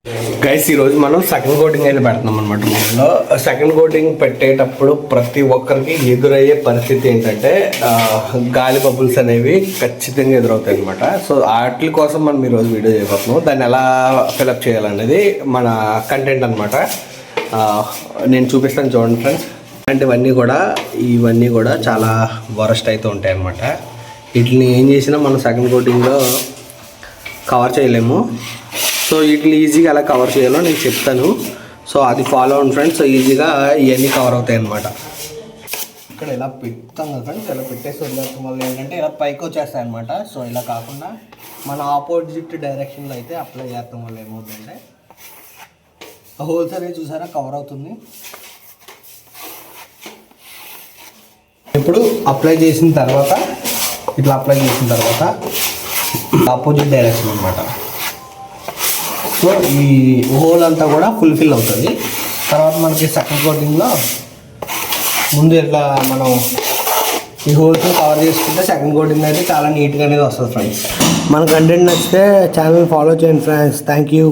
Guys ఈరోజు మనం second coating అయితే పెడుతున్నాం అనమాట. మనలో సెకండ్ కోటింగ్ పెట్టేటప్పుడు ప్రతి ఒక్కరికి ఎదురయ్యే పరిస్థితి ఏంటంటే గాలి బబుల్స్ అనేవి ఖచ్చితంగా ఎదురవుతాయి అనమాట. సో వాటి కోసం మనం ఈరోజు వీడియో చేయబోతున్నాం. దాన్ని ఎలా ఫిలప్ చేయాలనేది మన కంటెంట్ అనమాట. నేను చూపిస్తాను చూడండి ఫ్రెండ్స్. ఇవన్నీ కూడా చాలా వరస్ట్ అయితే ఉంటాయి అనమాట. వీటిని ఏం చేసినా మనం సెకండ్ కోటింగ్లో కవర్ చేయలేము. సో వీటిని ఈజీగా ఎలా కవర్ చేయాలో నేను చెప్తాను. సో అది ఫాలో అవ్వండి ఫ్రెండ్స్. సో ఈజీగా ఇవన్నీ కవర్ అవుతాయి అన్నమాట. ఇక్కడ ఇలా పెడతాం కదా ఫ్రెండ్స్, ఇలా పెట్టేసి వదిలేస్తాం వల్ల ఏంటంటే ఇలా పైకి వచ్చేస్తాయి అనమాట. సో ఇలా కాకుండా మన ఆపోజిట్ డైరెక్షన్లో అయితే అప్లై చేస్తాం వల్ల ఏమవుతుందంటే హోల్స్ అనేది చూసారా కవర్ అవుతుంది. ఇప్పుడు అప్లై చేసిన తర్వాత ఆపోజిట్ డైరెక్షన్ అనమాట. సో ఈ హోల్ అంతా కూడా ఫుల్ఫిల్ అవుతుంది. తర్వాత మనకి సెకండ్ కోటింగ్లో ముందు ఇట్లా మనం ఈ హోల్స్ కవర్ చేసుకుంటే సెకండ్ కోటింగ్ అయితే చాలా నీట్గా అనేది వస్తుంది ఫ్రెండ్స్. మన కంటెంట్ నచ్చితే ఛానల్ ఫాలో చేయండి ఫ్రెండ్స్. Thank you.